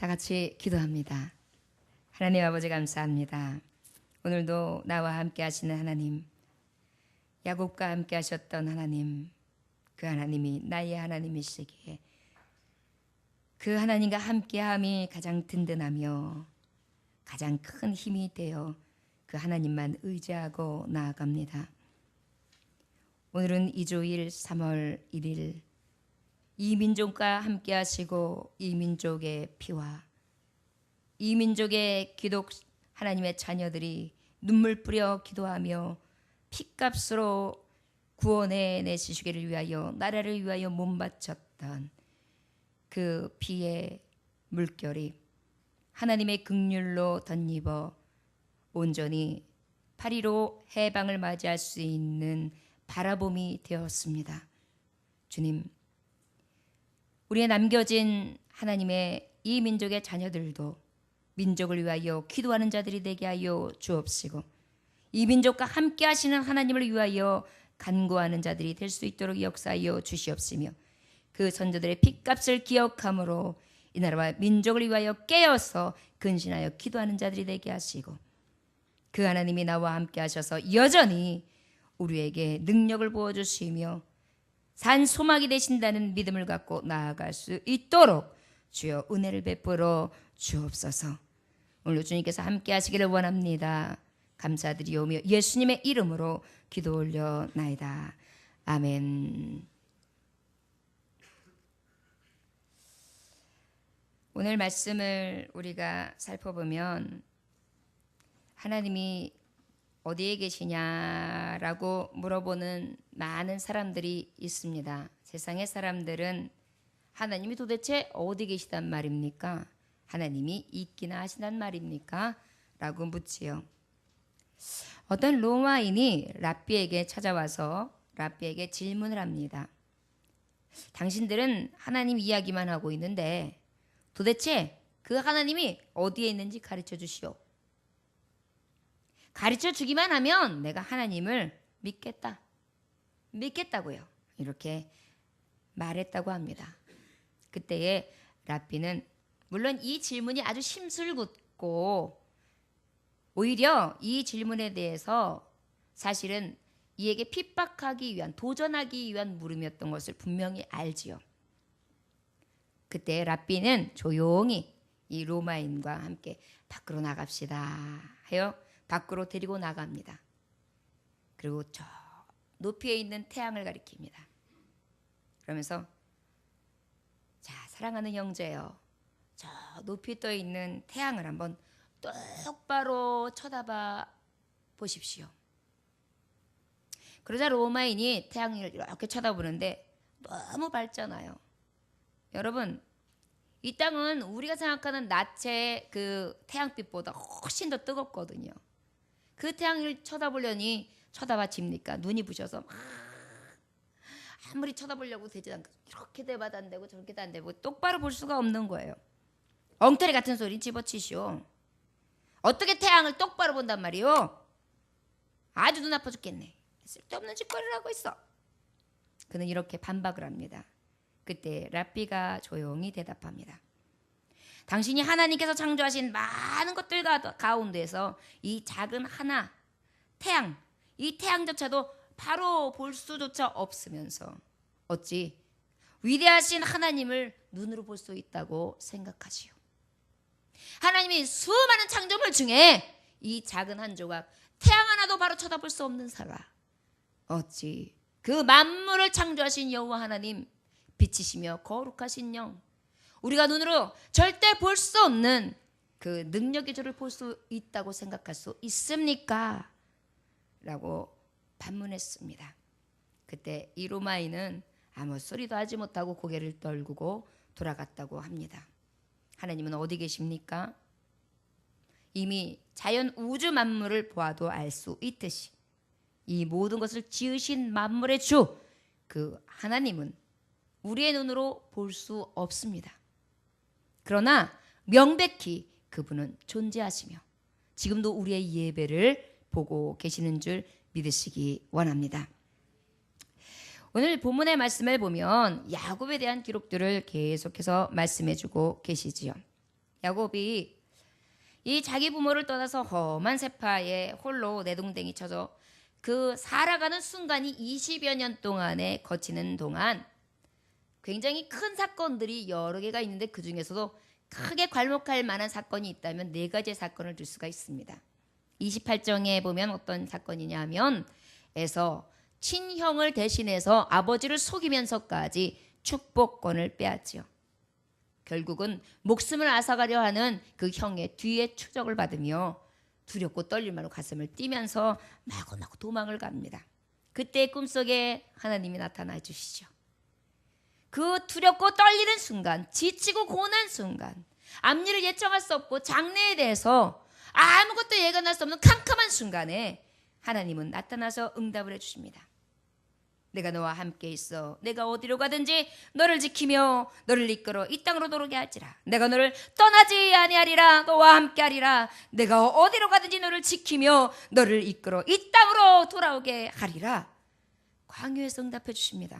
다 같이 기도합니다. 하나님 아버지 감사합니다. 오늘도 나와 함께 하시는 하나님, 야곱과 함께 하셨던 하나님, 그 하나님이 나의 하나님이시기에 그 하나님과 함께함이 가장 든든하며 가장 큰 힘이 되어 그 하나님만 의지하고 나아갑니다. 오늘은 이주일 3월 1일 이 민족과 함께 하시고 이 민족의 피와 이 민족의 기독 하나님의 자녀들이 눈물 뿌려 기도하며 피값으로 구원해 내시기를 위하여 나라를 위하여 몸 바쳤던 그 피의 물결이 하나님의 긍휼로 덧입어 온전히 8.15 해방을 맞이할 수 있는 바라봄이 되었습니다. 주님, 우리의 남겨진 하나님의 이 민족의 자녀들도 민족을 위하여 기도하는 자들이 되게 하여 주옵시고 이 민족과 함께 하시는 하나님을 위하여 간구하는 자들이 될 수 있도록 역사하여 주시옵시며 그 선조들의 핏값을 기억함으로 이 나라와 민족을 위하여 깨어서 근신하여 기도하는 자들이 되게 하시고 그 하나님이 나와 함께 하셔서 여전히 우리에게 능력을 부어주시며 산 소망이 되신다는 믿음을 갖고 나아갈 수 있도록 주여 은혜를 베풀어 주옵소서. 오늘 주님께서 함께 하시기를 원합니다. 감사드리오며 예수님의 이름으로 기도 올려나이다. 아멘. 오늘 말씀을 우리가 살펴보면 하나님이 어디에 계시냐라고 물어보는 많은 사람들이 있습니다. 세상의 사람들은 하나님이 도대체 어디 계시단 말입니까? 하나님이 있기나 하시단 말입니까? 라고 묻지요. 어떤 로마인이 랍비에게 찾아와서 랍비에게 질문을 합니다. 당신들은 하나님 이야기만 하고 있는데 도대체 그 하나님이 어디에 있는지 가르쳐 주시오. 가르쳐 주기만 하면 내가 하나님을 믿겠다고요. 이렇게 말했다고 합니다. 그때에 랍비는 물론 이 질문이 아주 심술궂고 오히려 이 질문에 대해서 사실은 이에게 핍박하기 위한 도전하기 위한 물음이었던 것을 분명히 알지요. 그때 랍비는 조용히 이 로마인과 함께 밖으로 나갑시다 하여 밖으로 데리고 나갑니다. 그리고 저 높이에 있는 태양을 가리킵니다. 그러면서 자, 사랑하는 형제여, 저 높이 떠 있는 태양을 한번 똑바로 쳐다봐 보십시오. 그러자 로마인이 태양을 이렇게 쳐다보는데 너무 밝잖아요. 여러분, 이 땅은 우리가 생각하는 낮의 그 태양빛보다 훨씬 더 뜨겁거든요. 그 태양을 쳐다보려니 쳐다봐 집니까? 눈이 부셔서 막 아무리 쳐다보려고 되지 않고 이렇게 대봐도 안 되고 저렇게도 안 되고 똑바로 볼 수가 없는 거예요. 엉터리 같은 소리 집어치시오. 어떻게 태양을 똑바로 본단 말이오? 아주 눈 아파 죽겠네. 쓸데없는 짓거리를 하고 있어. 그는 이렇게 반박을 합니다. 그때 랍비가 조용히 대답합니다. 당신이 하나님께서 창조하신 많은 것들 가운데서 이 작은 하나, 태양, 이 태양조차도 바로 볼 수조차 없으면서 어찌 위대하신 하나님을 눈으로 볼 수 있다고 생각하시오. 하나님이 수많은 창조물 중에 이 작은 한 조각, 태양 하나도 바로 쳐다볼 수 없는 사람, 어찌 그 만물을 창조하신 여호와 하나님, 빛이시며 거룩하신 영, 우리가 눈으로 절대 볼 수 없는 그 능력의 조를 볼 수 있다고 생각할 수 있습니까? 라고 반문했습니다. 그때 이 로마인은 아무 소리도 하지 못하고 고개를 떨구고 돌아갔다고 합니다. 하나님은 어디 계십니까? 이미 자연 우주 만물을 보아도 알 수 있듯이 이 모든 것을 지으신 만물의 주, 그 하나님은 우리의 눈으로 볼 수 없습니다. 그러나 명백히 그분은 존재하시며 지금도 우리의 예배를 보고 계시는 줄 믿으시기 원합니다. 오늘 본문의 말씀을 보면 야곱에 대한 기록들을 계속해서 말씀해주고 계시지요. 야곱이 이 자기 부모를 떠나서 험한 세파에 홀로 내동댕이 쳐서 그 살아가는 순간이 20여 년 동안에 거치는 동안 굉장히 큰 사건들이 여러 개가 있는데 그 중에서도 크게 괄목할 만한 사건이 있다면 4가지의 사건을 들 수가 있습니다. 28장에 보면 어떤 사건이냐 하면 에서 친형을 대신해서 아버지를 속이면서까지 축복권을 빼앗지요. 결국은 목숨을 앗아가려 하는 그 형의 뒤에 추적을 받으며 두렵고 떨릴만로 가슴을 뛰면서 마구마구 도망을 갑니다. 그때 꿈속에 하나님이 나타나 주시죠. 그 두렵고 떨리는 순간, 지치고 고난 순간, 앞일을 예측할 수 없고 장래에 대해서 아무것도 예견할 수 없는 캄캄한 순간에 하나님은 나타나서 응답을 해주십니다. 내가 너와 함께 있어. 내가 어디로 가든지 너를 지키며 너를 이끌어 이 땅으로 돌아오게 할지라. 내가 너를 떠나지 아니하리라. 너와 함께하리라. 내가 어디로 가든지 너를 지키며 너를 이끌어 이 땅으로 돌아오게 하리라. 광야에서 응답해 주십니다.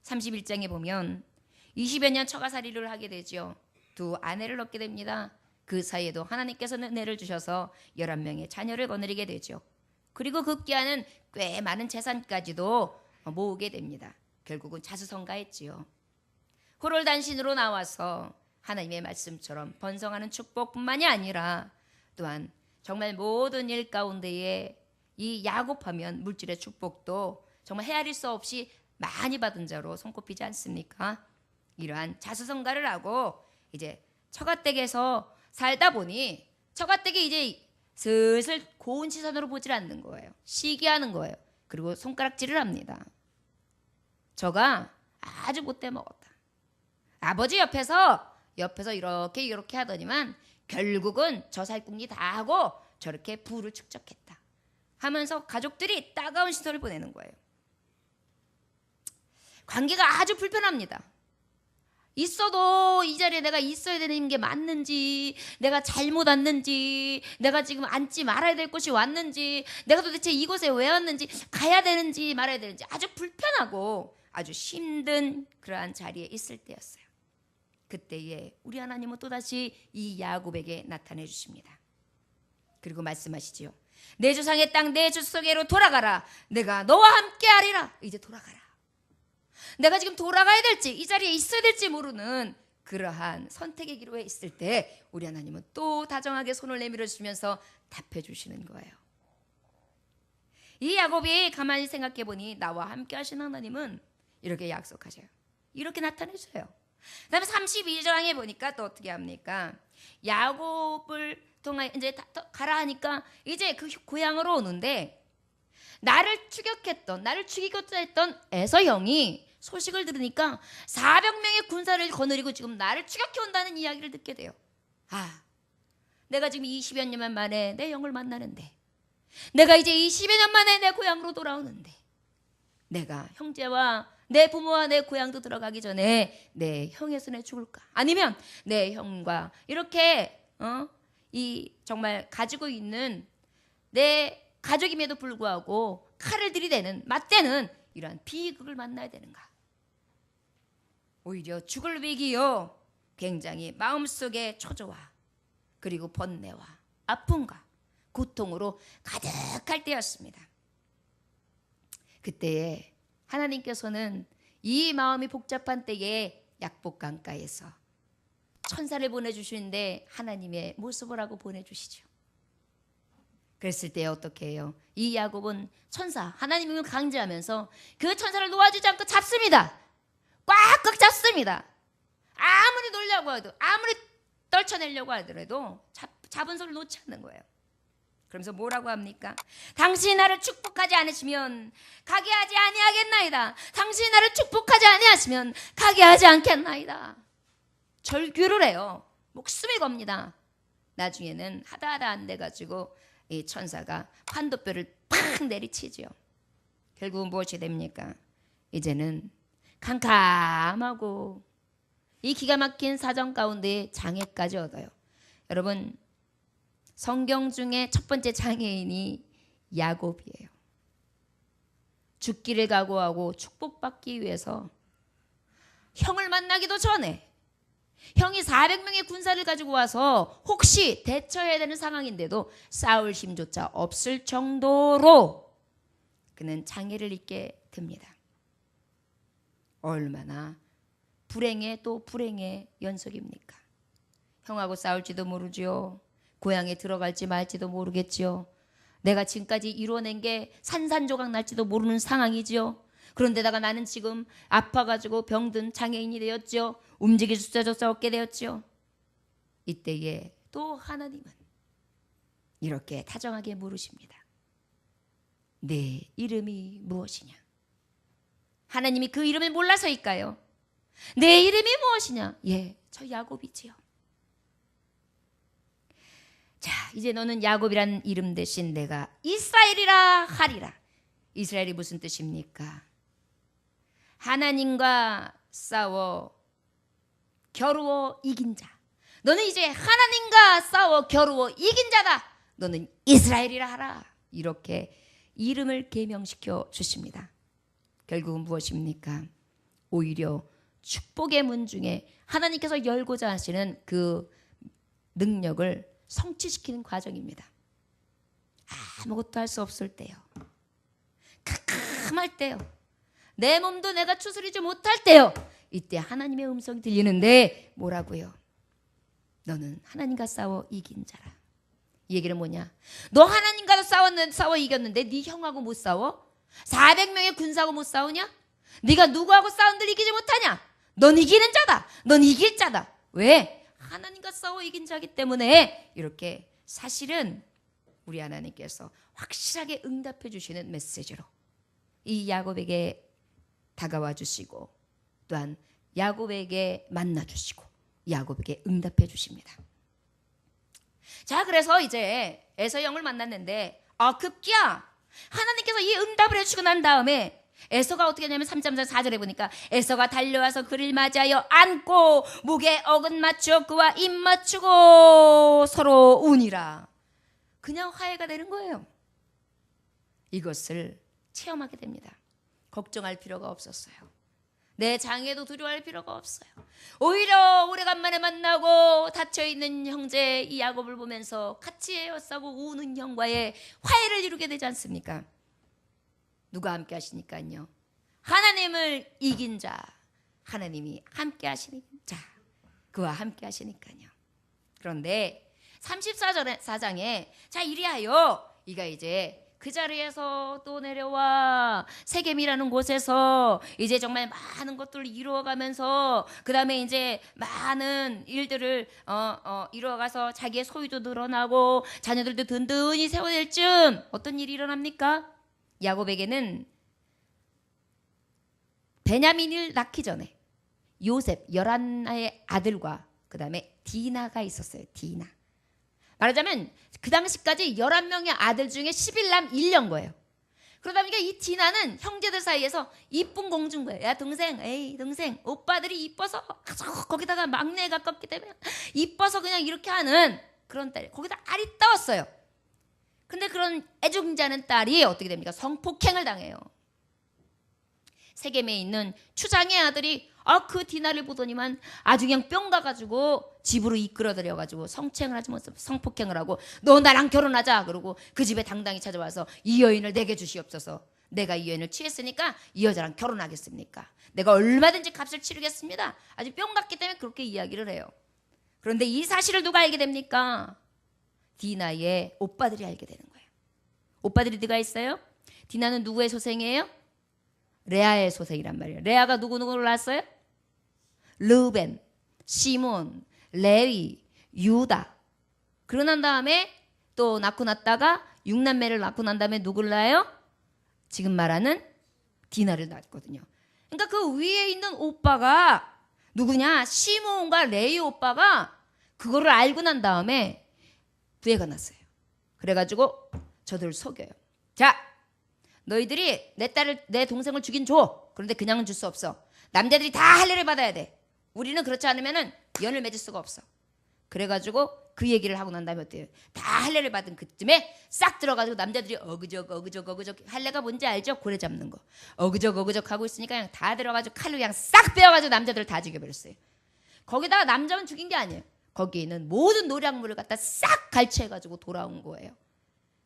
31장에 보면 20여 년 처가살이를 하게 되죠. 2 아내를 얻게 됩니다. 그 사이에도 하나님께서는 은혜를 주셔서 11명의 자녀를 거느리게 되죠. 그리고 급기야는 꽤 많은 재산까지도 모으게 됩니다. 결국은 자수성가했지요. 호롤단신으로 나와서 하나님의 말씀처럼 번성하는 축복뿐만이 아니라 또한 정말 모든 일 가운데에 이 야곱하면 물질의 축복도 정말 헤아릴 수 없이 많이 받은 자로 손꼽히지 않습니까? 이러한 자수성가를 하고 이제 처가댁에서 살다 보니 처가댁이 이제 슬슬 고운 시선으로 보질 않는 거예요. 시기하는 거예요. 그리고 손가락질을 합니다. 저가 아주 못돼 먹었다. 아버지 옆에서 이렇게 하더니만 결국은 저 살궁리 다 하고 저렇게 부를 축적했다 하면서 가족들이 따가운 시선을 보내는 거예요. 관계가 아주 불편합니다. 있어도 이 자리에 내가 있어야 되는 게 맞는지, 내가 잘못 왔는지, 내가 지금 앉지 말아야 될 곳이 왔는지, 내가 도대체 이곳에 왜 왔는지, 가야 되는지 말아야 되는지 아주 불편하고 아주 힘든 그러한 자리에 있을 때였어요. 그때에 우리 하나님은 또다시 이 야곱에게 나타내 주십니다. 그리고 말씀하시지요. 내 조상의 땅 내 족속에로 돌아가라. 내가 너와 함께 하리라. 이제 돌아가라. 내가 지금 돌아가야 될지 이 자리에 있어야 될지 모르는 그러한 선택의 기로에 있을 때 우리 하나님은 또 다정하게 손을 내밀어 주시면서 답해 주시는 거예요. 이 야곱이 가만히 생각해 보니 나와 함께 하신 하나님은 이렇게 약속하셔요. 이렇게 나타내줘요. 그 다음에 32장에 보니까 또 어떻게 합니까? 야곱을 통해 이제 가라 하니까 이제 그 고향으로 오는데 나를 죽이고자 했던 에서 형이 소식을 들으니까 400명의 군사를 거느리고 지금 나를 추격해 온다는 이야기를 듣게 돼요. 아, 내가 지금 20여 년 만에 내 형을 만나는데, 내가 이제 20여 년 만에 내 고향으로 돌아오는데, 내가 형제와 내 부모와 내 고향도 들어가기 전에 내 형의 손에 죽을까? 아니면 내 형과 이렇게 이 정말 가지고 있는 내 가족임에도 불구하고 칼을 들이대는 맞대는 이러한 비극을 만나야 되는가? 오히려 죽을 위기요 굉장히 마음속에 초조와 그리고 번뇌와 아픔과 고통으로 가득할 때였습니다. 그때에 하나님께서는 이 마음이 복잡한 때에 약복강가에서 천사를 보내주시는데 하나님의 모습을 하고 보내주시죠. 그랬을 때 어떻게 해요? 이 야곱은 천사 하나님을 강제하면서 그 천사를 놓아주지 않고 잡습니다. 꽉꽉 잡습니다. 아무리 놀려고 해도 아무리 떨쳐내려고 하더라도 잡은 손을 놓지 않는 거예요. 그러면서 뭐라고 합니까? 당신이 나를 축복하지 않으시면 가게 하지 아니하겠나이다. 당신이 나를 축복하지 아니하시면 가게 하지 않겠나이다. 절규를 해요. 목숨이 겁니다. 나중에는 하다 안 돼가지고 이 천사가 환도뼈를 팍 내리치죠. 결국은 무엇이 됩니까? 이제는 캄캄하고 이 기가 막힌 사정 가운데 장애까지 얻어요. 여러분, 성경 중에 첫 번째 장애인이 야곱이에요. 죽기를 각오하고 축복받기 위해서 형을 만나기도 전에 형이 400명의 군사를 가지고 와서 혹시 대처해야 되는 상황인데도 싸울 힘조차 없을 정도로 그는 장애를 입게 됩니다. 얼마나 불행의 또 불행의 연속입니까? 형하고 싸울지도 모르지요. 고향에 들어갈지 말지도 모르겠지요. 내가 지금까지 이뤄낸 게 산산조각 날지도 모르는 상황이지요. 그런데다가 나는 지금 아파가지고 병든 장애인이 되었죠. 움직일 수조차 없게 되었죠. 이때에 또 하나님은 이렇게 다정하게 물으십니다. 내 이름이 무엇이냐? 하나님이 그 이름을 몰라서일까요? 내 이름이 무엇이냐? 예, 저 야곱이지요. 자, 이제 너는 야곱이란 이름 대신 내가 이스라엘이라 하리라. 이스라엘이 무슨 뜻입니까? 하나님과 싸워 겨루어 이긴 자. 너는 이제 하나님과 싸워 겨루어 이긴 자다. 너는 이스라엘이라 하라. 이렇게 이름을 계명시켜 주십니다. 결국은 무엇입니까? 오히려 축복의 문 중에 하나님께서 열고자 하시는 그 능력을 성취시키는 과정입니다. 아무것도 할 수 없을 때요. 캄캄할 때요. 내 몸도 내가 추스리지 못할 때요. 이때 하나님의 음성이 들리는데 뭐라고요? 너는 하나님과 싸워 이긴 자라. 이 얘기는 뭐냐? 너 하나님과 싸워 이겼는데 네 형하고 못 싸워? 400명의 군사하고 못 싸우냐? 네가 누구하고 싸운들 이기지 못하냐? 넌 이기는 자다. 넌 이길 자다. 왜? 하나님과 싸워 이긴 자기 때문에 이렇게 사실은 우리 하나님께서 확실하게 응답해 주시는 메시지로 이 야곱에게 다가와 주시고 또한 야곱에게 만나 주시고 야곱에게 응답해 주십니다. 자, 그래서 이제 에서 형을 만났는데 급기야 하나님께서 이 응답을 해주고 난 다음에 에서가 어떻게 하냐면 3장 4절에 보니까 에서가 달려와서 그를 맞이하여 안고 목에 어긋 맞추어 그와 입 맞추고 서로 우니라. 그냥 화해가 되는 거예요. 이것을 체험하게 됩니다. 걱정할 필요가 없었어요. 내 장애도 두려워할 필요가 없어요. 오히려 오래간만에 만나고 닫혀있는 형제 이 야곱을 보면서 같이 에워싸고 우는 형과의 화해를 이루게 되지 않습니까? 누가 함께 하시니까요? 하나님을 이긴 자, 하나님이 함께 하시는 자, 그와 함께 하시니까요. 그런데 34장에 자 이리하여 이가 이제 그 자리에서 또 내려와 세겜이라는 곳에서 이제 정말 많은 것들을 이루어가면서 그 다음에 이제 많은 일들을 이루어가서 자기의 소유도 늘어나고 자녀들도 든든히 세워낼 쯤 어떤 일이 일어납니까? 야곱에게는 베냐민을 낳기 전에 요셉 11의 아들과 그 다음에 디나가 있었어요. 디나. 말하자면 그 당시까지 11명의 아들 중에 11남 1녀인 거예요. 그러다 보니까 이 디나는 형제들 사이에서 이쁜 공주인 거예요. 야 동생, 에이 동생, 오빠들이 이뻐서 거기다가 막내에 가깝기 때문에 이뻐서 그냥 이렇게 하는 그런 딸. 거기다 알이 떠왔어요. 근데 그런 애중자는 딸이 어떻게 됩니까? 성폭행을 당해요. 세겜에 있는 추장의 아들이 그 디나를 보더니만 아주 그냥 뿅 가가지고 집으로 이끌어들여가지고 성추행을 하지 못해서 성폭행을 하고 너 나랑 결혼하자 그러고 그 집에 당당히 찾아와서 이 여인을 내게 주시옵소서. 내가 이 여인을 취했으니까 이 여자랑 결혼하겠습니까? 내가 얼마든지 값을 치르겠습니다. 아주 뿅 갔기 때문에 그렇게 이야기를 해요. 그런데 이 사실을 누가 알게 됩니까? 디나의 오빠들이 알게 되는 거예요. 오빠들이 누가 있어요? 디나는 누구의 소생이에요? 레아의 소생이란 말이에요. 레아가 누구누구를 낳았어요? 르벤, 시몬, 레위, 유다. 그러고 난 다음에 또 낳고 났다가 6남매를 낳고 난 다음에 누구를 낳아요? 지금 말하는 디나를 낳았거든요. 그러니까 그 위에 있는 오빠가 누구냐? 시몬과 레위 오빠가 그거를 알고 난 다음에 부해가 났어요. 그래가지고 저들을 속여요. 자, 너희들이 내 동생을 주긴 줘. 그런데 그냥은 줄 수 없어. 남자들이 다 할례를 받아야 돼. 우리는 그렇지 않으면은 연을 맺을 수가 없어. 그래가지고 그 얘기를 하고 난 다음에 어때요? 다 할례를 받은 그쯤에 싹 들어가지고 남자들이 어그적 할례가 뭔지 알죠? 고래 잡는 거. 어그적 하고 있으니까 그냥 다 들어가지고 칼로 그냥 싹 빼어가지고 남자들을 다 죽여버렸어요. 거기다가 남자만 죽인 게 아니에요. 거기에 있는 모든 노략물을 갖다 싹 갈취해가지고 돌아온 거예요.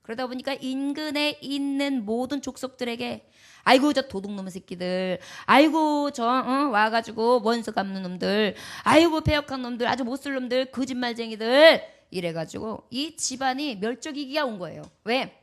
그러다 보니까 인근에 있는 모든 족속들에게 아이고 저 도둑놈의 새끼들, 아이고 저 와가지고 원수 갚는 놈들, 아이고 배역한 놈들, 아주 못쓸 놈들, 거짓말쟁이들 이래가지고 이 집안이 멸족위기가 온 거예요. 왜?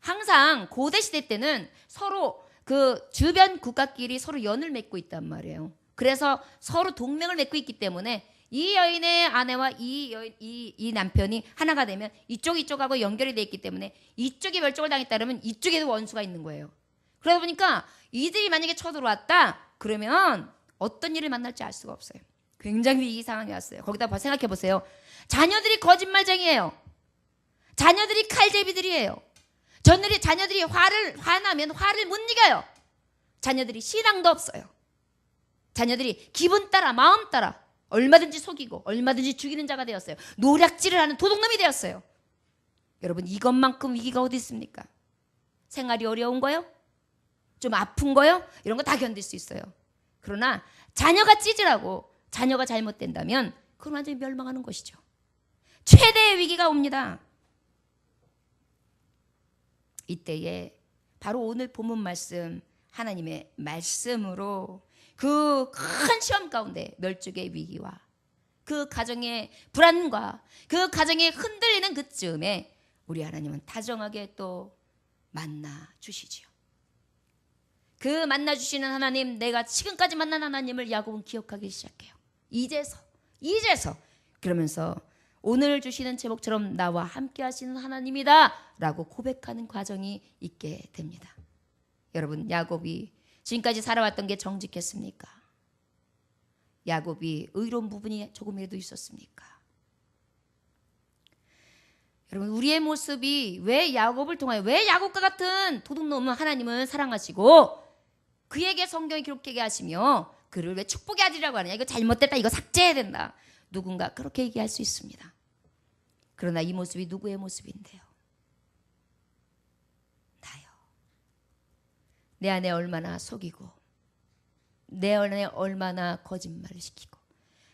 항상 고대 시대 때는 서로 그 주변 국가끼리 서로 연을 맺고 있단 말이에요. 그래서 서로 동맹을 맺고 있기 때문에 이 여인의 아내와 이 남편이 하나가 되면 이쪽하고 연결이 돼 있기 때문에 이쪽이 멸종을 당했다면 이쪽에도 원수가 있는 거예요. 그러다 보니까 이들이 만약에 쳐들어왔다 그러면 어떤 일을 만날지 알 수가 없어요. 굉장히 위기 상황이 왔어요. 거기다 생각해 보세요. 자녀들이 거짓말쟁이에요. 자녀들이 칼제비들이에요. 자녀들이 화나면 화를 못 이겨요. 자녀들이 신앙도 없어요. 자녀들이 기분 따라 마음 따라 얼마든지 속이고 얼마든지 죽이는 자가 되었어요. 노략질을 하는 도둑놈이 되었어요. 여러분 이것만큼 위기가 어디 있습니까? 생활이 어려운 거요? 좀 아픈 거요? 이런 거 다 견딜 수 있어요. 그러나 자녀가 찌질하고 자녀가 잘못된다면 그건 완전히 멸망하는 것이죠. 최대의 위기가 옵니다. 이때에 바로 오늘 본문 말씀 하나님의 말씀으로 그 큰 시험 가운데 멸족의 위기와 그 가정의 불안과 그 가정이 흔들리는 그쯤에 우리 하나님은 다정하게 또 만나 주시지요. 그 만나 주시는 하나님, 내가 지금까지 만난 하나님을 야곱은 기억하기 시작해요. 이제서 그러면서 오늘 주시는 제목처럼 나와 함께 하시는 하나님이다 라고 고백하는 과정이 있게 됩니다. 여러분 야곱이 지금까지 살아왔던 게 정직했습니까? 야곱이 의로운 부분이 조금이라도 있었습니까? 여러분 우리의 모습이 왜 야곱을 통하여 왜 야곱과 같은 도둑놈은 하나님은 사랑하시고 그에게 성경이 기록되게 하시며 그를 왜 축복의 아들이라고 하느냐, 이거 잘못됐다, 이거 삭제해야 된다, 누군가 그렇게 얘기할 수 있습니다. 그러나 이 모습이 누구의 모습인데요? 나요. 내 안에 얼마나 속이고 내 안에 얼마나 거짓말을 시키고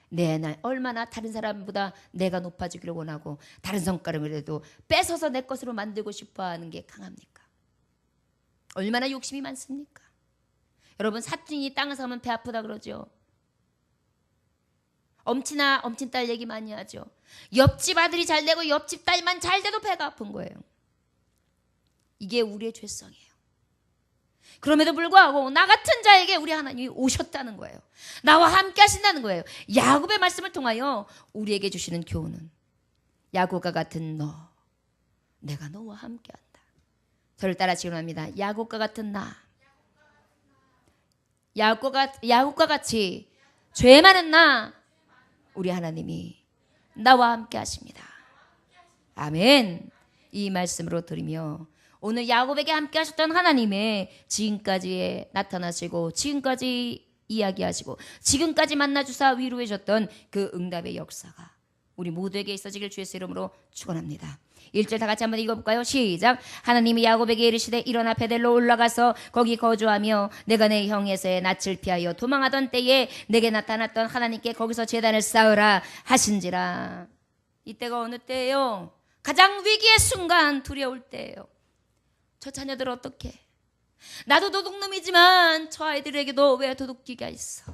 내 안에 얼마나 다른 사람보다 내가 높아지기를 원하고 다른 성과름이라도 뺏어서 내 것으로 만들고 싶어하는 게 강합니까? 얼마나 욕심이 많습니까? 여러분 사촌이 땅을 사면 배 아프다 그러죠. 엄친 딸 얘기 많이 하죠. 옆집 아들이 잘 되고 옆집 딸만 잘 돼도 배가 아픈 거예요. 이게 우리의 죄성이에요. 그럼에도 불구하고 나 같은 자에게 우리 하나님이 오셨다는 거예요. 나와 함께 하신다는 거예요. 야곱의 말씀을 통하여 우리에게 주시는 교훈은 야곱과 같은 너, 내가 너와 함께 한다. 저를 따라 지원합니다. 야곱과 같은 나, 야곱과 같이 죄 많은 나, 우리 하나님이 나와 함께 하십니다. 아멘. 이 말씀으로 드리며 오늘 야곱에게 함께 하셨던 하나님의 지금까지 나타나시고 지금까지 이야기하시고 지금까지 만나주사 위로해 줬던 그 응답의 역사가 우리 모두에게 있어지길 주의 이름으로 축원합니다. 1절 다 같이 한번 읽어볼까요? 시작. 하나님이 야곱에게 이르시되 일어나 베델로 올라가서 거기 거주하며 내가 내 형 에서의 낯을 피하여 도망하던 때에 내게 나타났던 하나님께 거기서 제단을 쌓으라 하신지라. 이때가 어느 때예요? 가장 위기의 순간, 두려울 때예요. 저 자녀들 어떻게? 나도 도둑놈이지만 저 아이들에게도 왜 도둑기가 있어?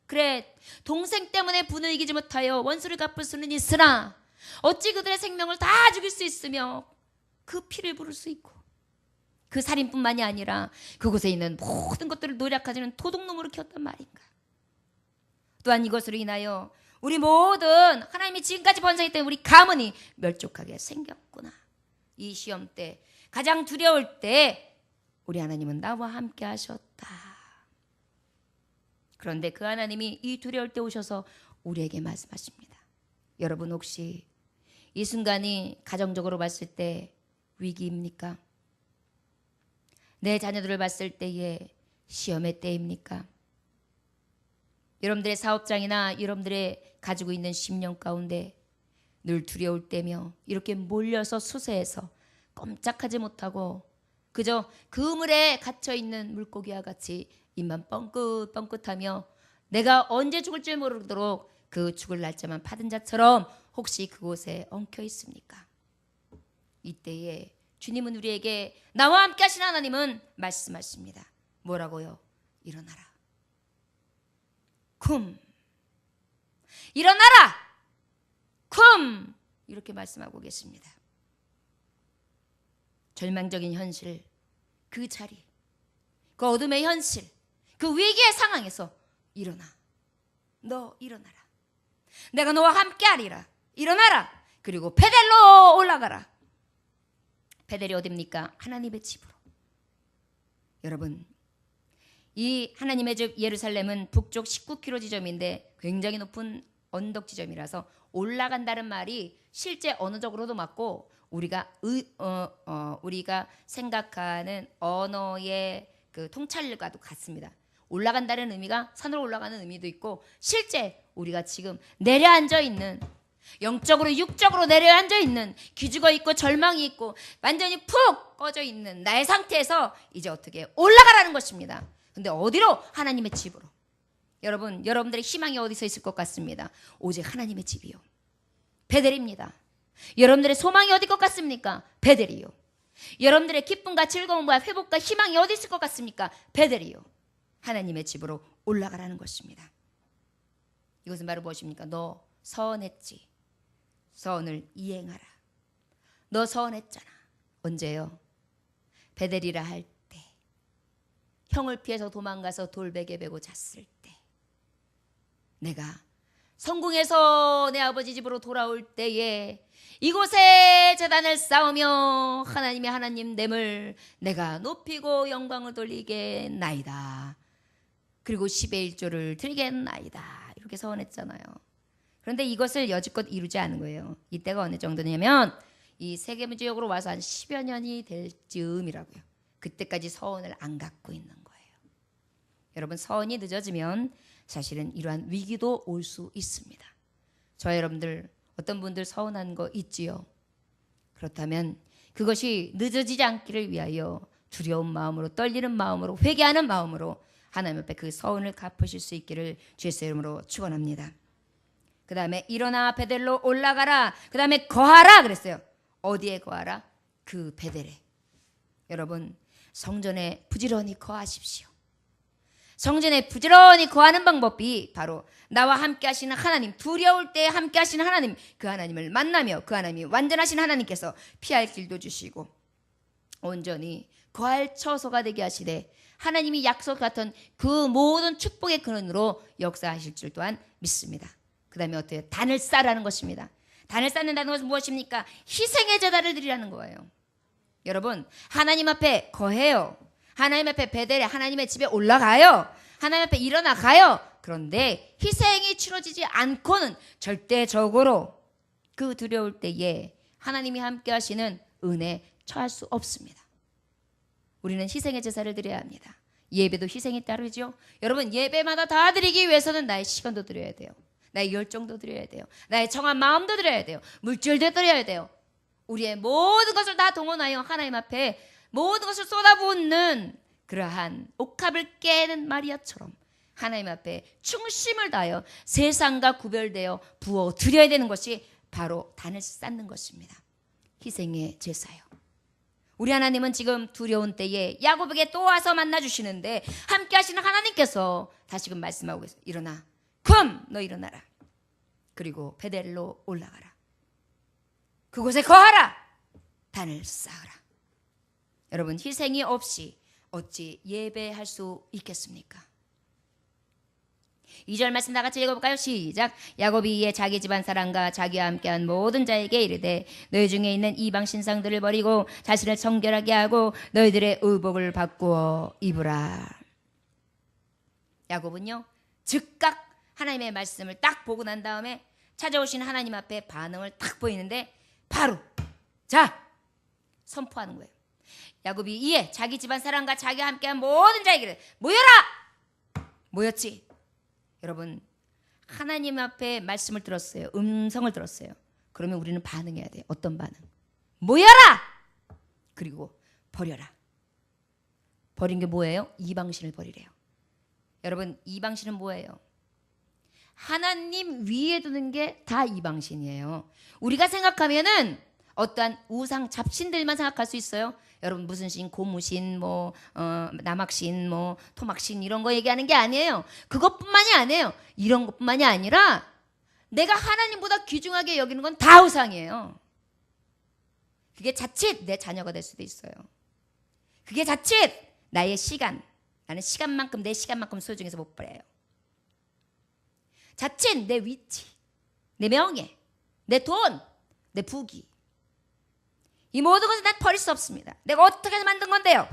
그래, 동생 때문에 분을 이기지 못하여 원수를 갚을 수는 있으나 어찌 그들의 생명을 다 죽일 수 있으며 그 피를 부를 수 있고 그 살인뿐만이 아니라 그곳에 있는 모든 것들을 노략하지는 도둑놈으로 키웠단 말인가. 또한 이것으로 인하여 우리 모든 하나님이 지금까지 번성했던 우리 가문이 멸족하게 생겼구나. 이 시험 때 가장 두려울 때 우리 하나님은 나와 함께 하셨다. 그런데 그 하나님이 이 두려울 때 오셔서 우리에게 말씀하십니다. 여러분 혹시 이 순간이 가정적으로 봤을 때 위기입니까? 내 자녀들을 봤을 때의 시험의 때입니까? 여러분들의 사업장이나 여러분들의 가지고 있는 심령 가운데 늘 두려울 때며 이렇게 몰려서 수세해서 꼼짝하지 못하고 그저 그물에 갇혀있는 물고기와 같이 입만 뻥긋뻥긋하며 내가 언제 죽을지 모르도록 그 죽을 날짜만 받은 자처럼 혹시 그곳에 엉켜 있습니까? 이때에 주님은 우리에게, 나와 함께 하신 하나님은 말씀하십니다. 뭐라고요? 일어나라. 쿰. 일어나라. 쿰. 이렇게 말씀하고 계십니다. 절망적인 현실, 그 자리, 그 어둠의 현실, 그 위기의 상황에서 일어나. 너 일어나라. 내가 너와 함께 하리라. 일어나라. 그리고 베델로 올라가라. 베델이 어딥니까? 하나님의 집으로. 여러분, 이 하나님의 집 예루살렘은 북쪽 19km 지점인데 굉장히 높은 언덕 지점이라서 올라간다는 말이 실제 언어적으로도 맞고 우리가 생각하는 언어의 그 통찰과도 같습니다. 올라간다는 의미가 산으로 올라가는 의미도 있고, 실제 우리가 지금 내려앉아 있는, 영적으로 육적으로 내려앉아 있는, 기죽어 있고 절망이 있고 완전히 푹 꺼져 있는 나의 상태에서 이제 어떻게 올라가라는 것입니다. 근데 어디로? 하나님의 집으로. 여러분, 여러분들의 희망이 어디서 있을 것 같습니다. 오직 하나님의 집이요. 베델입니다. 여러분들의 소망이 어디 것 같습니까? 베델이요. 여러분들의 기쁨과 즐거움과 회복과 희망이 어디 있을 것 같습니까? 베델이요. 하나님의 집으로 올라가라는 것입니다. 이것은 바로 무엇입니까? 너 서원했지. 서원을 이행하라. 너 서원했잖아. 언제요? 베델이라 할 때, 형을 피해서 도망가서 돌베개 베고 잤을 때, 내가 성궁에서 내 아버지 집으로 돌아올 때에 이곳에 제단을 쌓으며 하나님의 하나님 됨을 내가 높이고 영광을 돌리겠나이다. 그리고 10의 1조를 드리겠나이다. 이렇게 서원했잖아요. 그런데 이것을 여지껏 이루지 않은 거예요. 이때가 어느 정도냐면 이 세계문제역으로 와서 한 10여 년이 될 즈음이라고요. 그때까지 서원을 안 갖고 있는 거예요. 여러분, 서원이 늦어지면 사실은 이러한 위기도 올 수 있습니다. 저 여러분들 어떤 분들 서운한 거 있지요? 그렇다면 그것이 늦어지지 않기를 위하여 두려운 마음으로, 떨리는 마음으로, 회개하는 마음으로 하나님 앞에 그 서운을 갚으실 수 있기를 주의 이름으로 축원합니다. 그 다음에 일어나 베델로 올라가라. 그 다음에 거하라 그랬어요. 어디에 거하라? 그 베델에. 여러분, 성전에 부지런히 거하십시오. 성전에 부지런히 거하는 방법이 바로 나와 함께 하시는 하나님, 두려울 때 함께 하시는 하나님, 그 하나님을 만나며 그 하나님이 완전하신 하나님께서 피할 길도 주시고 온전히 거할 처소가 되게 하시되 하나님이 약속했던 그 모든 축복의 근원으로 역사하실 줄 또한 믿습니다. 그 다음에 어때요? 단을 쌓으라는 것입니다. 단을 쌓는다는 것은 무엇입니까? 희생의 제단을 드리라는 거예요. 여러분, 하나님 앞에 거해요. 하나님 앞에 베델에 하나님의 집에 올라가요. 하나님 앞에 일어나가요. 그런데 희생이 치러지지 않고는 절대적으로 그 두려울 때에 하나님이 함께 하시는 은혜 처할 수 없습니다. 우리는 희생의 제사를 드려야 합니다. 예배도 희생이 따르죠. 여러분, 예배마다 다 드리기 위해서는 나의 시간도 드려야 돼요. 나의 열정도 드려야 돼요. 나의 정한 마음도 드려야 돼요. 물질도 드려야 돼요. 우리의 모든 것을 다 동원하여 하나님 앞에 모든 것을 쏟아붓는 그러한 옥합을 깨는 마리아처럼 하나님 앞에 충심을 다하여 세상과 구별되어 부어 드려야 되는 것이 바로 단을 쌓는 것입니다. 희생의 제사요. 우리 하나님은 지금 두려운 때에 야곱에게 또 와서 만나주시는데 함께 하시는 하나님께서 다시금 말씀하고 계세요. 일어나. 너 일어나라. 그리고 베델로 올라가라. 그곳에 거하라. 단을 쌓으라. 여러분, 희생이 없이 어찌 예배할 수 있겠습니까? 2절 말씀 다 같이 읽어볼까요? 시작. 야곱이 이에 자기 집안 사람과 자기와 함께한 모든 자에게 이르되 너희 중에 있는 이방 신상들을 버리고 자신을 정결하게 하고 너희들의 의복을 바꾸어 입으라. 야곱은요, 즉각 하나님의 말씀을 딱 보고 난 다음에 찾아오신 하나님 앞에 반응을 딱 보이는데 바로 자 선포하는 거예요. 야곱이 이에 자기 집안 사람과 자기와 함께한 모든 자에게 모여라. 모였지. 여러분, 하나님 앞에 말씀을 들었어요. 음성을 들었어요. 그러면 우리는 반응해야 돼요. 어떤 반응? 모여라. 그리고 버려라. 버린 게 뭐예요? 이방신을 버리래요. 여러분, 이방신은 뭐예요? 하나님 위에 두는 게 다 이방신이에요. 우리가 생각하면은 어떠한 우상 잡신들만 생각할 수 있어요. 여러분 무슨 신, 고무신, 남학신, 토막신 이런 거 얘기하는 게 아니에요. 그것뿐만이 아니에요. 이런 것뿐만이 아니라 내가 하나님보다 귀중하게 여기는 건 다 우상이에요. 그게 자칫 내 자녀가 될 수도 있어요. 그게 자칫 나의 시간, 나는 시간만큼 내 시간만큼 소중해서 못 버려요. 자칫 내 위치, 내 명예, 내 돈, 내 부귀, 이 모든 것을 난 버릴 수 없습니다. 내가 어떻게 해서 만든 건데요?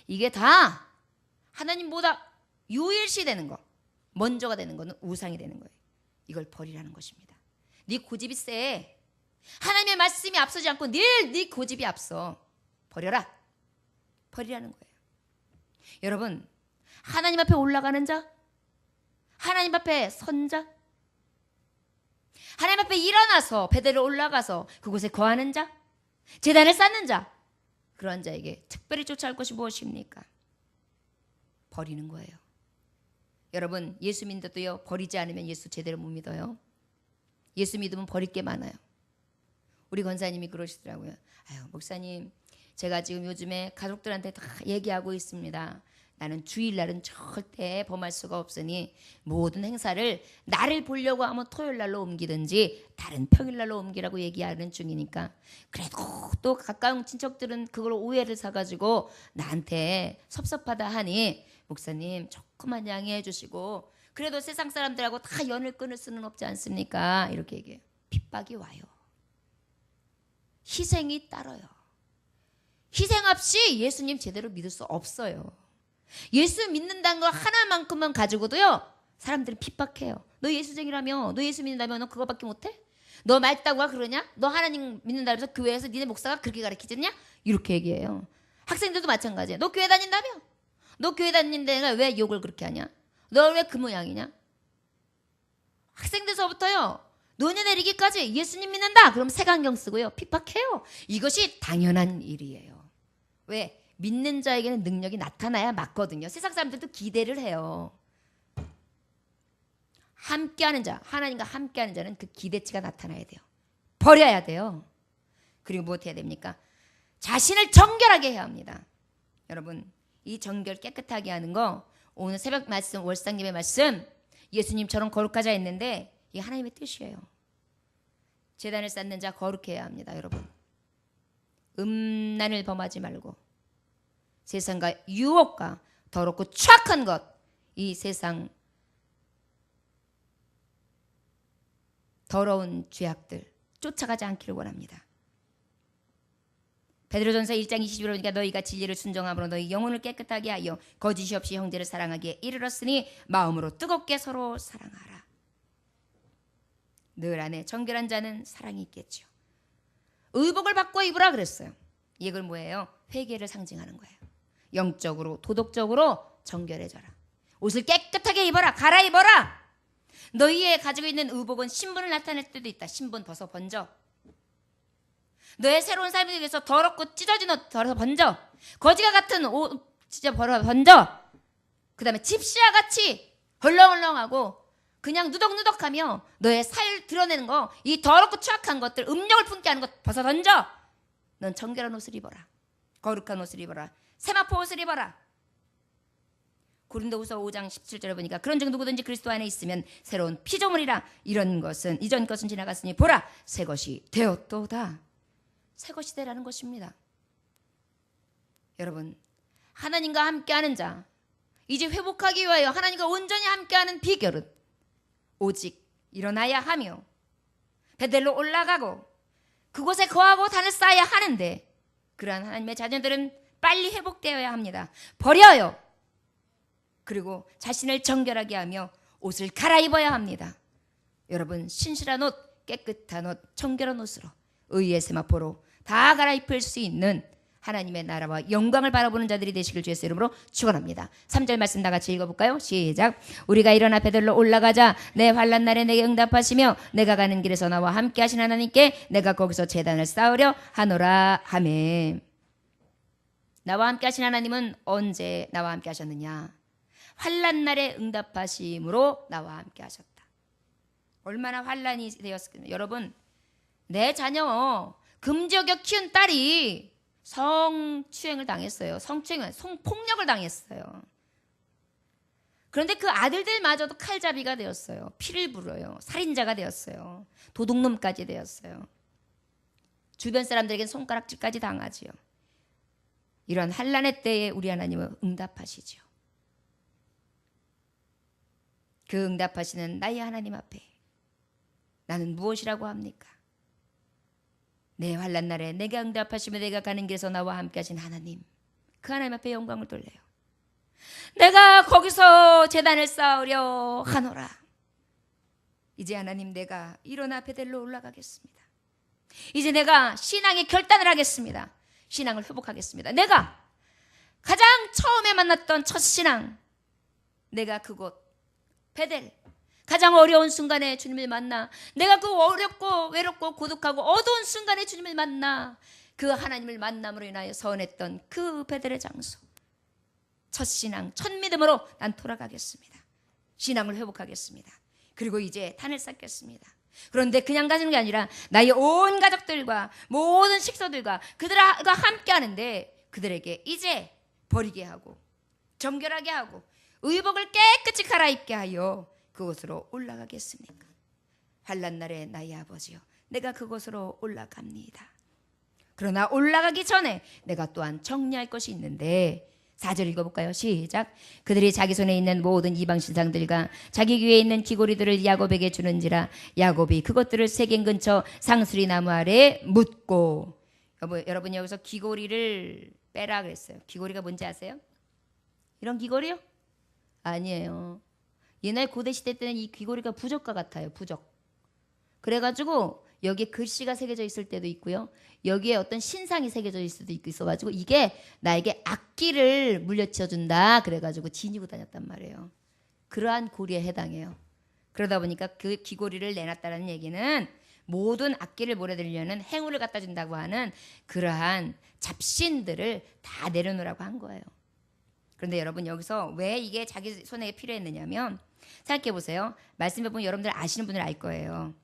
이게 다 하나님보다 유일시되는 거, 먼저가 되는 거는 우상이 되는 거예요. 이걸 버리라는 것입니다. 네 고집이 세. 하나님의 말씀이 앞서지 않고 늘 네 고집이 앞서. 버려라. 버리라는 거예요. 여러분, 하나님 앞에 올라가는 자, 하나님 앞에 선 자, 하나님 앞에 일어나서 베델로 올라가서 그곳에 거하는 자, 제단을 쌓는 자, 그러한 자에게 특별히 쫓아올 것이 무엇입니까? 버리는 거예요. 여러분, 예수 믿는데도요, 버리지 않으면 예수 제대로 못 믿어요. 예수 믿으면 버릴 게 많아요. 우리 권사님이 그러시더라고요. 아유, 목사님, 제가 지금 요즘에 가족들한테 다 얘기하고 있습니다. 나는 주일날은 절대 범할 수가 없으니 모든 행사를 나를 보려고 하면 토요일날로 옮기든지 다른 평일날로 옮기라고 얘기하는 중이니까, 그래도 또 가까운 친척들은 그걸 오해를 사가지고 나한테 섭섭하다 하니 목사님 조금만 양해해 주시고, 그래도 세상 사람들하고 다 연을 끊을 수는 없지 않습니까? 이렇게 얘기해요. 핍박이 와요. 희생이 따라요. 희생 없이 예수님 제대로 믿을 수 없어요. 예수 믿는다는 거 하나만큼만 가지고도요, 사람들이 핍박해요. 너 예수쟁이라며, 너 예수 믿는다며 너 그거밖에 못해? 너 맑다고 그러냐? 너 하나님 믿는다 그래서 교회에서 니네 목사가 그렇게 가르치잖냐? 이렇게 얘기해요. 학생들도 마찬가지예요. 너 교회 다닌다며? 너 교회 다니는데 왜 욕을 그렇게 하냐? 너 왜 그 모양이냐? 학생들서부터요, 노년 내리기까지 예수님 믿는다 그럼 색안경 쓰고요, 핍박해요. 이것이 당연한 일이에요. 왜? 믿는 자에게는 능력이 나타나야 맞거든요. 세상 사람들도 기대를 해요. 함께하는 자, 하나님과 함께하는 자는 그 기대치가 나타나야 돼요. 버려야 돼요. 그리고 무엇 해야 됩니까? 자신을 정결하게 해야 합니다. 여러분, 이 정결 깨끗하게 하는 거, 오늘 새벽 말씀, 월상님의 말씀, 예수님처럼 거룩하자 했는데 이게 하나님의 뜻이에요. 제단을 쌓는 자 거룩해야 합니다. 여러분, 음란을 범하지 말고 세상과 유혹과 더럽고 추악한 것, 이 세상 더러운 죄악들 쫓아가지 않기를 원합니다. 베드로전서 1장 21절 보니까 너희가 진리를 순종함으로 너희 영혼을 깨끗하게 하여 거짓이 없이 형제를 사랑하기에 이르렀으니 마음으로 뜨겁게 서로 사랑하라. 늘 안에 정결한 자는 사랑이 있겠죠. 의복을 바꿔 입으라 그랬어요. 이걸 뭐예요? 회개를 상징하는 거예요. 영적으로 도덕적으로 정결해져라. 옷을 깨끗하게 입어라. 갈아입어라. 너희의 가지고 있는 의복은 신분을 나타낼 때도 있다. 신분 벗어 번져. 너의 새로운 삶을 위해서 더럽고 찢어진 옷 덜어서 번져. 거지가 같은 옷 진짜 벌어 번져. 그 다음에 집시와 같이 헐렁헐렁하고 그냥 누덕누덕하며 너의 살 드러내는 거, 이 더럽고 추악한 것들, 음욕을 품게 하는 것 벗어 던져. 넌 정결한 옷을 입어라. 거룩한 옷을 입어라. 세마포 옷을 입어라. 고린도후서 5장 17절에 보니까 그런 중 누구든지 그리스도 안에 있으면 새로운 피조물이라. 이런 것은 이전 것은 지나갔으니 보라 새 것이 되었도다. 새 것이 되라는 것입니다. 여러분, 하나님과 함께하는 자, 이제 회복하기 위하여 하나님과 온전히 함께하는 비결은 오직 일어나야 하며 베델로 올라가고 그곳에 거하고 단을 쌓아야 하는데, 그러한 하나님의 자녀들은 빨리 회복되어야 합니다. 버려요. 그리고 자신을 정결하게 하며 옷을 갈아입어야 합니다. 여러분, 신실한 옷, 깨끗한 옷, 정결한 옷으로 의의 세마포로 다 갈아입힐 수 있는 하나님의 나라와 영광을 바라보는 자들이 되시길 주의 이름으로 축원합니다. 3절 말씀 다 같이 읽어볼까요? 시작. 우리가 일어나 베들로 올라가자. 내 환난 날에 내게 응답하시며 내가 가는 길에서 나와 함께 하신 하나님께 내가 거기서 제단을 쌓으려 하노라 하매. 나와 함께 하신 하나님은 언제 나와 함께 하셨느냐? 환난 날에 응답하심으로 나와 함께 하셨다. 얼마나 환난이 되었을까요? 여러분, 내 자녀 금지어겨 키운 딸이 성추행을 당했어요. 성폭력을 당했어요. 그런데 그 아들들마저도 칼잡이가 되었어요. 피를 불어요. 살인자가 되었어요. 도둑놈까지 되었어요. 주변 사람들에겐 손가락질까지 당하지요. 이런 환난의 때에 우리 하나님은 응답하시죠. 그 응답하시는 나의 하나님 앞에 나는 무엇이라고 합니까? 내 환난 날에 내가 응답하시며 내가 가는 길에서 나와 함께 하신 하나님, 그 하나님 앞에 영광을 돌려요. 내가 거기서 제단을 쌓으려 하노라. 이제 하나님, 내가 일어나 베델로 올라가겠습니다. 이제 내가 신앙의 결단을 하겠습니다. 신앙을 회복하겠습니다. 내가 가장 처음에 만났던 첫 신앙, 내가 그곳 베델, 가장 어려운 순간에 주님을 만나, 내가 그 어렵고 외롭고 고독하고 어두운 순간에 주님을 만나 그 하나님을 만남으로 인하여 서원했던 그 베델의 장소, 첫 신앙, 첫 믿음으로 난 돌아가겠습니다. 신앙을 회복하겠습니다. 그리고 이제 단을 쌓겠습니다. 그런데 그냥 가는 게 아니라 나의 온 가족들과 모든 식소들과 그들과 함께 하는데, 그들에게 이제 버리게 하고 정결하게 하고 의복을 깨끗이 갈아입게 하여 그곳으로 올라가겠습니까? 환난 날에 나의 아버지여, 내가 그곳으로 올라갑니다. 그러나 올라가기 전에 내가 또한 정리할 것이 있는데, 4절 읽어볼까요? 시작. 그들이 자기 손에 있는 모든 이방 신상들과 자기 귀에 있는 귀고리들을 야곱에게 주는지라 야곱이 그것들을 세겜 근처 상수리 나무 아래에 묻고. 여러분 여기서 귀고리를 빼라 그랬어요. 귀고리가 뭔지 아세요? 이런 귀고리요? 아니에요. 옛날 고대 시대 때는 이 귀고리가 부적과 같아요. 부적. 그래가지고 여기에 글씨가 새겨져 있을 때도 있고요. 여기에 어떤 신상이 새겨져 있을 수도 있어가지고 이게 나에게 악기를 물려치워준다. 그래가지고 지니고 다녔단 말이에요. 그러한 고리에 해당해요. 그러다 보니까 그 귀고리를 내놨다는 얘기는 모든 악기를 몰아들려는 행운을 갖다 준다고 하는 그러한 잡신들을 다 내려놓으라고 한 거예요. 그런데 여러분, 여기서 왜 이게 자기 손에 필요했느냐면, 생각해 보세요. 말씀해 보면 여러분들 아시는 분들 알 거예요.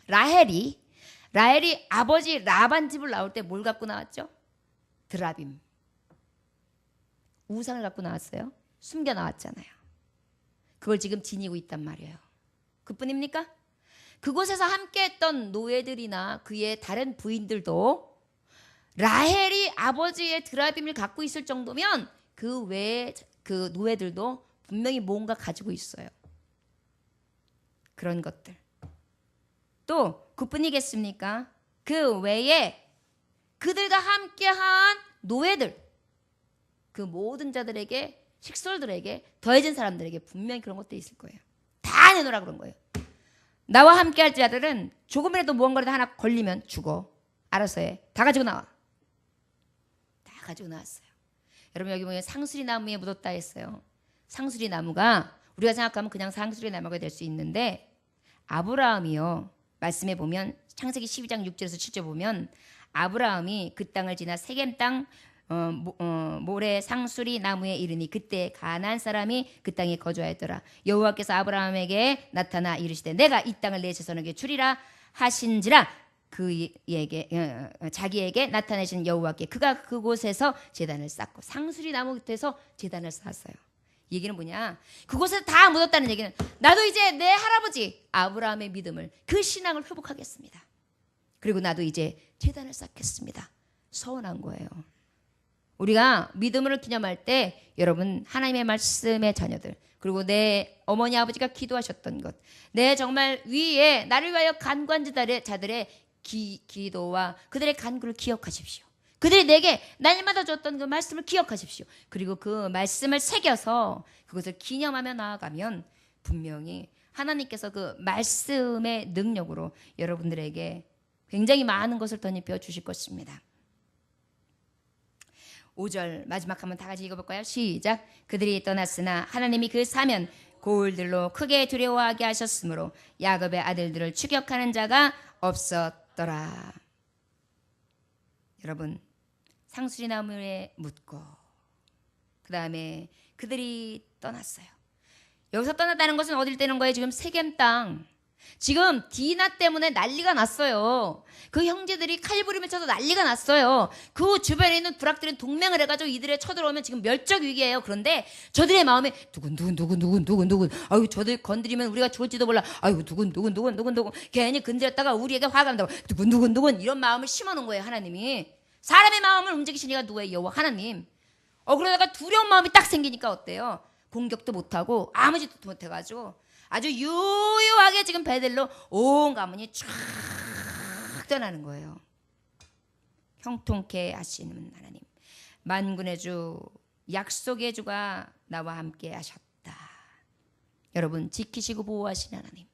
라헬이 아버지 라반 집을 나올 때 뭘 갖고 나왔죠? 드라빔. 우상을 갖고 나왔어요. 숨겨 나왔잖아요. 그걸 지금 지니고 있단 말이에요. 그뿐입니까? 그곳에서 함께했던 노예들이나 그의 다른 부인들도 라헬이 아버지의 드라빔을 갖고 있을 정도면 그 외에 그 노예들도 분명히 뭔가 가지고 있어요. 그런 것들. 또 그뿐이겠습니까? 그 외에 그들과 함께한 노예들, 그 모든 자들에게, 식솔들에게, 더해진 사람들에게 분명히 그런 것도 있을 거예요. 다 내놓으라 그런 거예요. 나와 함께할 자들은 조금이라도 무언가라도 하나 걸리면 죽어. 알아서 해. 다 가지고 나와. 다 가지고 나왔어요. 여러분, 여기 보면 상수리 나무에 묻었다 했어요. 상수리 나무가 우리가 생각하면 그냥 상수리 나무가 될 수 있는데, 아브라함이요, 말씀해 보면 창세기 12장 6절에서 7절 보면 아브라함이 그 땅을 지나 세겜 땅 모래 상수리 나무에 이르니 그때 가나안 사람이 그 땅에 거주하였더라. 여호와께서 아브라함에게 나타나 이르시되 내가 이 땅을 내 자손에게 주리라 하신지라. 그에게 자기에게 나타내신 여호와께 그가 그곳에서 제단을 쌓고, 상수리 나무 끝에서 제단을 쌓았어요. 이 얘기는 뭐냐? 그곳에 다 묻었다는 얘기는 나도 이제 내 할아버지 아브라함의 믿음을, 그 신앙을 회복하겠습니다. 그리고 나도 이제 제단을 쌓겠습니다. 서원한 거예요. 우리가 믿음을 기념할 때 여러분, 하나님의 말씀의 자녀들, 그리고 내 어머니 아버지가 기도하셨던 것, 내 정말 위에 나를 위하여 간구한 자들의 기도와 그들의 간구를 기억하십시오. 그들이 내게 날마다 줬던 그 말씀을 기억하십시오. 그리고 그 말씀을 새겨서 그것을 기념하며 나아가면 분명히 하나님께서 그 말씀의 능력으로 여러분들에게 굉장히 많은 것을 덧입혀 주실 것입니다. 5절 마지막 한번 다 같이 읽어볼까요? 시작. 그들이 떠났으나 하나님이 그 사면 고울들로 크게 두려워하게 하셨으므로 야곱의 아들들을 추격하는 자가 없었더라. 여러분, 상수리 나무에 묻고 그 다음에 그들이 떠났어요. 여기서 떠났다는 것은 어딜 떼는 거예요? 지금 세겜 땅. 지금 디나 때문에 난리가 났어요. 그 형제들이 칼부림을 쳐서 난리가 났어요. 그 주변에 있는 부락들은 동맹을 해가지고 이들에 쳐들어오면 지금 멸적 위기예요. 그런데 저들의 마음에 누군 아유 저들 건드리면 우리가 죽을지도 몰라. 아유 누군 괜히 건드렸다가 우리에게 화가 난다고 누군 이런 마음을 심어놓은 거예요. 하나님이. 사람의 마음을 움직이신 이가 누구예요? 여호와 하나님. 그러다가 두려운 마음이 딱 생기니까 어때요? 공격도 못하고 아무 짓도 못해가지고 아주 유유하게 지금 배들로 온 가문이 쫙 떠나는 거예요. 형통케 하시는 하나님, 만군의 주, 약속의 주가 나와 함께 하셨다. 여러분, 지키시고 보호하시는 하나님,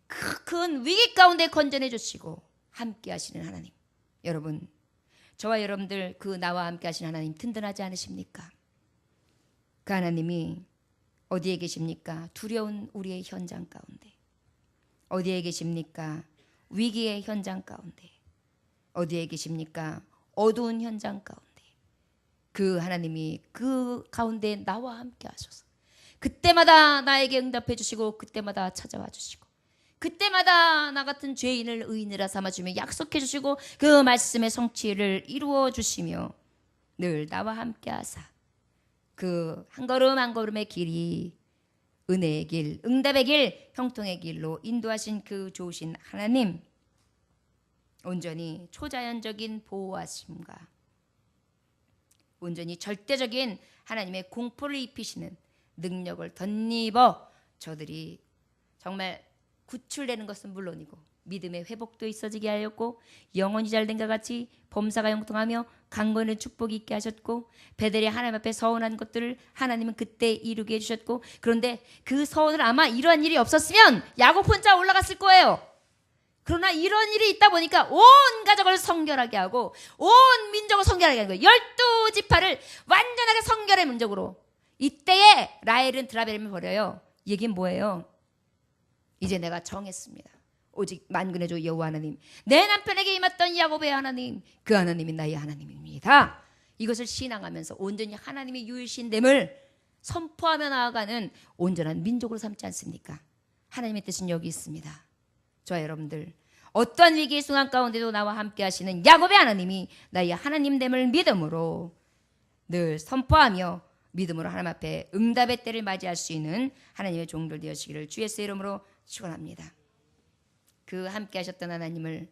큰 위기 가운데 건져내 주시고 함께 하시는 하나님. 여러분, 저와 여러분들 그 나와 함께 하시는 하나님 든든하지 않으십니까? 그 하나님이 어디에 계십니까? 두려운 우리의 현장 가운데. 어디에 계십니까? 위기의 현장 가운데. 어디에 계십니까? 어두운 현장 가운데. 그 하나님이 그 가운데 나와 함께 하셔서 그때마다 나에게 응답해 주시고 그때마다 찾아와 주시고 그때마다 나 같은 죄인을 의인이라 삼아주며 약속해 주시고 그 말씀의 성취를 이루어 주시며 늘 나와 함께 하사 그 한 걸음 한 걸음의 길이 은혜의 길, 응답의 길, 형통의 길로 인도하신 그 좋으신 하나님, 온전히 초자연적인 보호하심과 온전히 절대적인 하나님의 공포를 입히시는 능력을 덧입어 저들이 정말 구출되는 것은 물론이고 믿음의 회복도 있어지게 하였고 영혼이 잘된 것 같이 범사가 형통하며 강건의 축복이 있게 하셨고 베델의 하나님 앞에 서운한 것들을 하나님은 그때 이루게 해주셨고 그런데 그 서운을 아마 이러한 일이 없었으면 야곱 혼자 올라갔을 거예요. 그러나 이런 일이 있다 보니까 온 가족을 성결하게 하고 온 민족을 성결하게 하는 거예요. 12지파를 완전하게 성결의 민족으로. 이때에 라헬은 드라벨을 버려요. 이 얘기는 뭐예요? 이제 내가 정했습니다. 오직 만군의 주 여호와 하나님, 내 남편에게 임했던 야곱의 하나님, 그 하나님이 나의 하나님입니다. 이것을 신앙하면서 온전히 하나님의 유일신됨을 선포하며 나아가는 온전한 민족으로 삼지 않습니까? 하나님의 뜻은 여기 있습니다. 저와 여러분들 어떠한 위기의 순간 가운데도 나와 함께 하시는 야곱의 하나님이 나의 하나님됨을 믿음으로 늘 선포하며 믿음으로 하나님 앞에 응답의 때를 맞이할 수 있는 하나님의 종들 되시기를 주 예수의 이름으로 축원합니다. 그 함께 하셨던 하나님을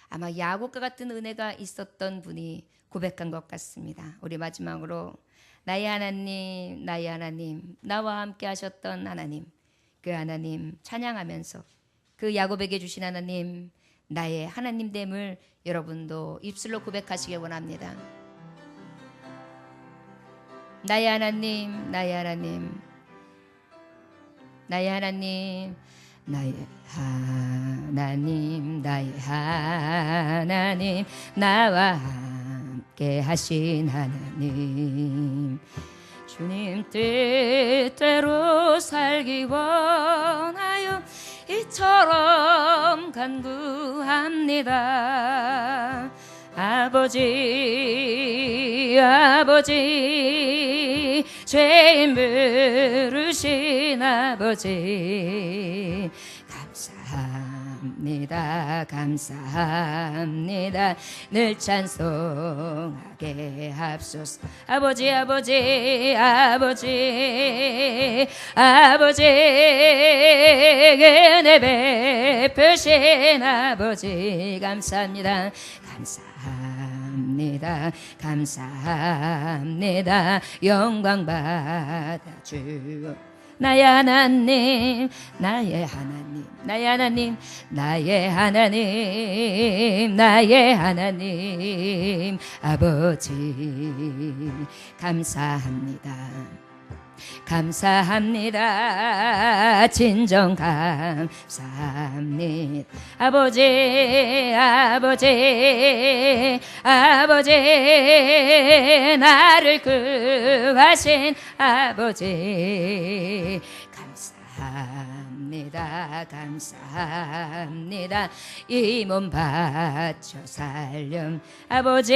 아마 야곱과 같은 은혜가 있었던 분이 고백한 것 같습니다. 우리 마지막으로 나의 하나님, 나의 하나님, 나와 함께 하셨던 하나님, 그 하나님 찬양하면서 그 야곱에게 주신 하나님, 나의 하나님됨을 여러분도 입술로 고백하시길 원합니다. 나의 하나님, 나의 하나님, 나의 하나님, 나의 하나님, 나의 하나님, 나와 함께 하신 하나님, 주님 뜻대로 살기 원하여 이처럼 간구합니다. 아버지, 아버지, 죄인 부르신 아버지, 감사합니다, 감사합니다. 늘 찬송하게 합소서. 아버지, 아버지, 아버지, 아버지, 은혜 베푸신 아버지, 감사합니다, 감사합니다, 감사합니다. 영광 받아주 나의 하나님, 나의 하나님, 나의 하나님, 나의 하나님, 나의 하나님, 아버지, 감사합니다, 감사합니다, 진정 감사합니다. 아버지, 아버지, 아버지, 나를 구하신 아버지, 감사합니다, 감사합니다. 이 몸 바쳐 살렴 아버지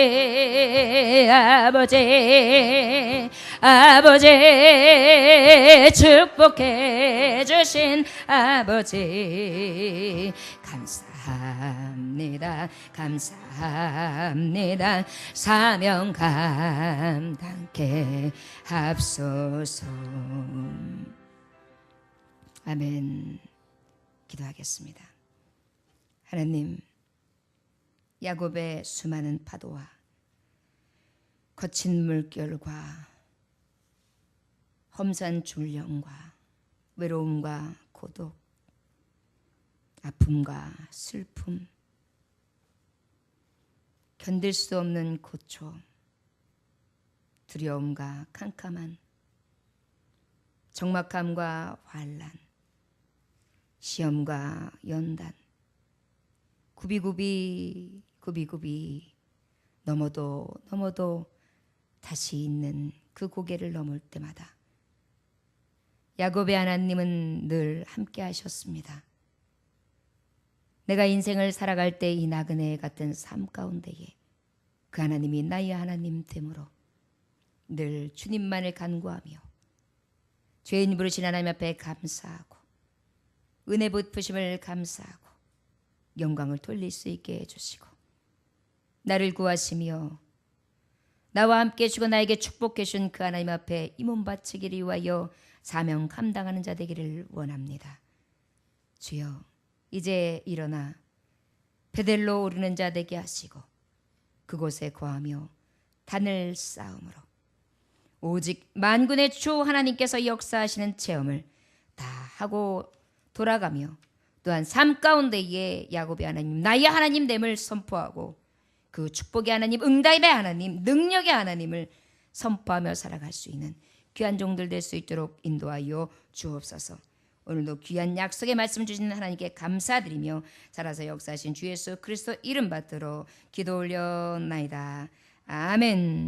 축복해 주신 아버지 감사합니다. 사명 감당케 합소서. 아멘. 기도하겠습니다. 하나님, 야곱의 수많은 파도와 거친 물결과 험산 줄령과 외로움과 고독, 아픔과 슬픔, 견딜 수 없는 고초, 두려움과 캄캄한 적막함과 환난, 시험과 연단, 구비구비 넘어도 다시 있는 그 고개를 넘을 때마다 야곱의 하나님은 늘 함께 하셨습니다. 내가 인생을 살아갈 때 이 나그네 같은 삶 가운데에 그 하나님이 나의 하나님 됨으로 늘 주님만을 간구하며 죄인 부르신 하나님 앞에 감사하고 은혜 베푸심을 감사하고 영광을 돌릴 수 있게 해주시고 나를 구하시며 나와 함께 주고 나에게 축복해 준 그 하나님 앞에 이 몸 바치기를 위하여 사명 감당하는 자 되기를 원합니다. 주여, 이제 일어나 베델로 오르는 자 되게 하시고 그곳에 거하며 단을 쌓음으로 오직 만군의 주 하나님께서 역사하시는 체험을 다 하고 돌아가며 또한 삶 가운데에 야곱의 하나님, 나의 하나님 됨을 선포하고 그 축복의 하나님, 응답의 하나님, 능력의 하나님을 선포하며 살아갈 수 있는 귀한 종들 될 수 있도록 인도하여 주옵소서. 오늘도 귀한 약속의 말씀 주신 하나님께 감사드리며 살아서 역사하신 주 예수 그리스도 이름 받들어 기도 올려나이다. 아멘.